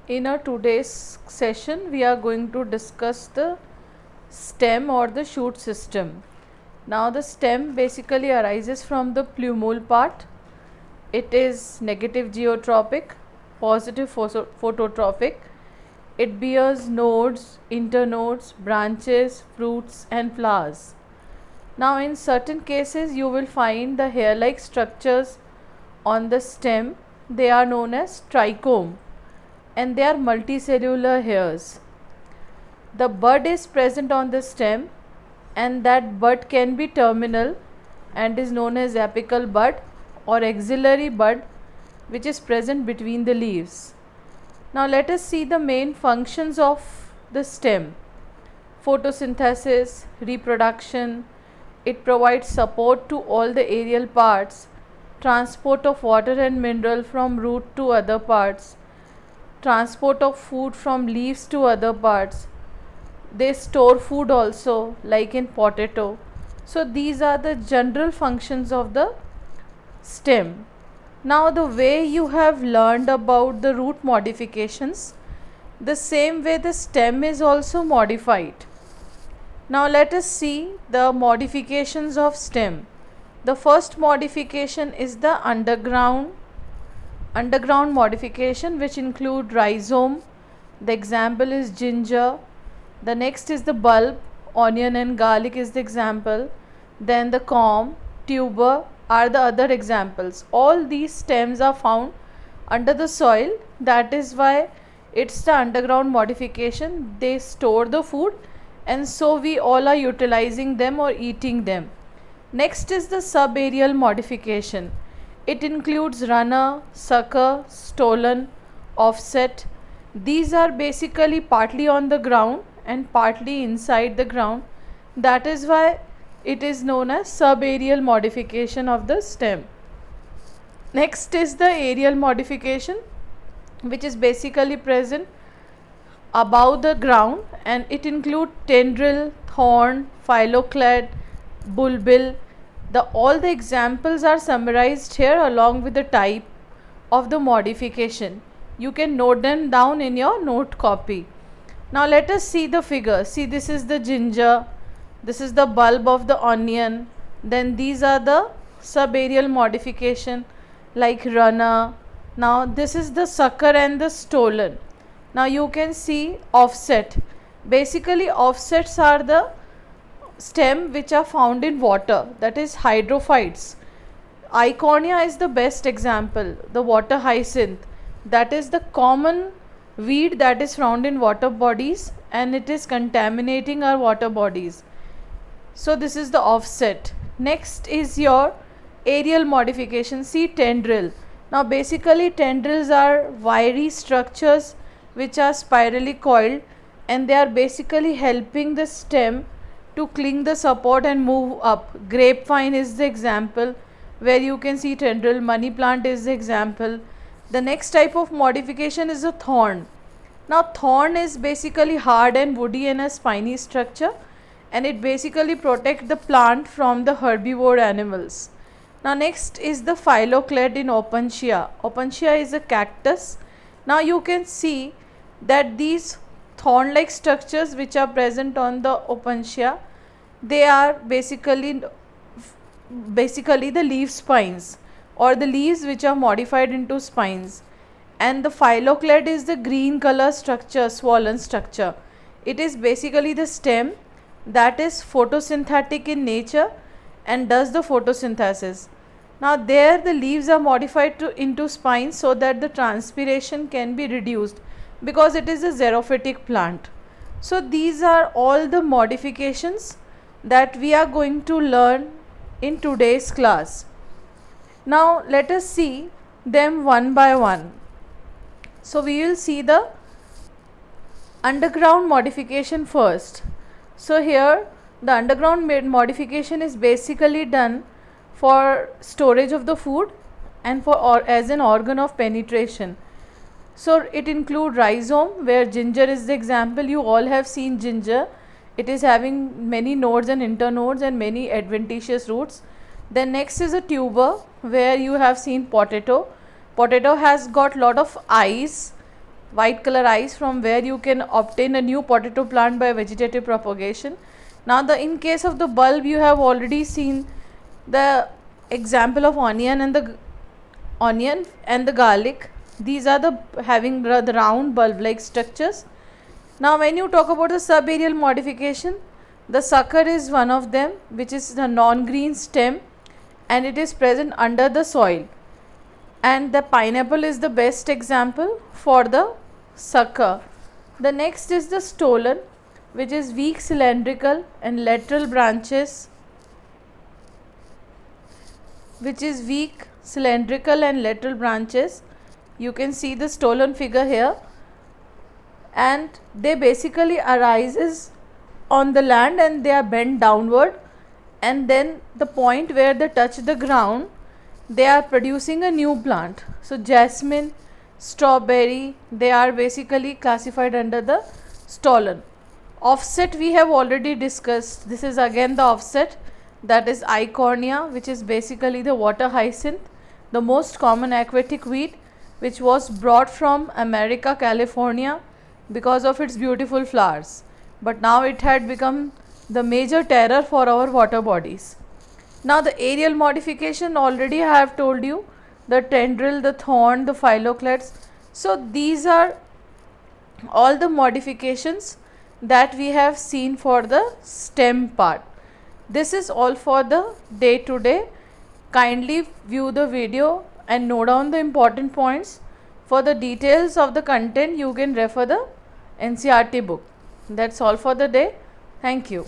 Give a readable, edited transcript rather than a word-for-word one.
In our today's session, we are going to discuss the stem or the shoot system. Now, the stem basically arises from the plumule part. It is negative geotropic, positive phototropic. It bears nodes, internodes, branches, fruits, and flowers. Now, in certain cases, you will find the hair-like structures on the stem. They are known as trichome, and they are multicellular hairs. The bud is present on the stem, and that bud can be terminal and is known as apical bud or axillary bud, which is present between the leaves. Now let us see the main functions of the stem. Photosynthesis, reproduction. It provides support to all the aerial parts, transport of water and mineral from root to other parts, transport of food from leaves to other parts. They store food also, like in potato. So these are the general functions of the stem. Now the way you have learned about the root modifications, the same way the stem is also modified. Now let us see the modifications of stem. The first modification is the underground modification, which include rhizome. The example is ginger. The next is the bulb, onion and garlic is the example. Then the corm, tuber are the other examples. All these stems are found under the soil. That is why it's the underground modification. They store the food, and so we all are utilizing them or eating them. Next is the subaerial modification. It includes runner, sucker, stolon, offset. These are basically partly on the ground and partly inside the ground. That is why it is known as subaerial modification of the stem. Next is the aerial modification, which is basically present above the ground, and it includes tendril, thorn, phylloclade, bulbil. All the examples are summarized here along with the type of the modification. You can note them down in your note copy. Now let us see the figure. See, this is the ginger, this is the bulb of the onion, then these are the subaerial modification like runner. Now this is the sucker and the stolon. Now you can see offset. Basically offsets are the stem which are found in water, that is hydrophytes. Eichhornia is the best example, the water hyacinth. That is the common weed that is found in water bodies, and it is contaminating our water bodies. So this is the offset. Next is your aerial modification. See, tendril. Now basically tendrils are wiry structures which are spirally coiled, and they are basically helping the stem to cling the support and move up. Grapevine is the example where you can see tendril. Money plant is the example. The next type of modification is a thorn. Now thorn is basically hard and woody and a spiny structure, and it basically protects the plant from the herbivore animals. Now next is the phylloclade in Opuntia. Opuntia is a cactus. Now you can see that these thorn-like structures which are present on the Opuntia, they are basically the leaf spines or the leaves which are modified into spines. And the phylloclade is the green color structure, swollen structure. It is basically the stem that is photosynthetic in nature and does the photosynthesis. Now there the leaves are modified into spines so that the transpiration can be reduced, because it is a xerophytic plant. So these are all the modifications that we are going to learn in today's class. Now let us see them one by one. So we will see the underground modification first. So here the underground modification is basically done for storage of the food and as an organ of penetration. So it includes rhizome, where ginger is the example. You all have seen ginger. It is having many nodes and internodes and many adventitious roots. Then next is a tuber, where you have seen potato. Potato has got lot of eyes white color eyes from where you can obtain a new potato plant by vegetative propagation. Now in case of the bulb, you have already seen the example of onion and the garlic. These are the having the round bulb like structures. Now when you talk about the subaerial modification, the sucker is one of them, which is the non-green stem, and it is present under the soil, and the pineapple is the best example for the sucker. The next is the stolon, which is weak cylindrical and lateral branches, you can see the stolon figure here, and they basically arises on the land and they are bent downward, and then the point where they touch the ground, they are producing a new plant. So jasmine, strawberry, they are basically classified under the stolon. Offset we have already discussed. This is again the offset, that is Eichhornia, which is basically the water hyacinth, the most common aquatic weed, which was brought from America, California, because of its beautiful flowers, but now it had become the major terror for our water bodies. Now the aerial modification, already I have told you, the tendril, the thorn, the phylloclades. So these are all the modifications that we have seen for the stem part. This is all for the day today. Kindly view the video and note down the important points. For the details of the content, you can refer the NCERT book. That's all for the day. Thank you.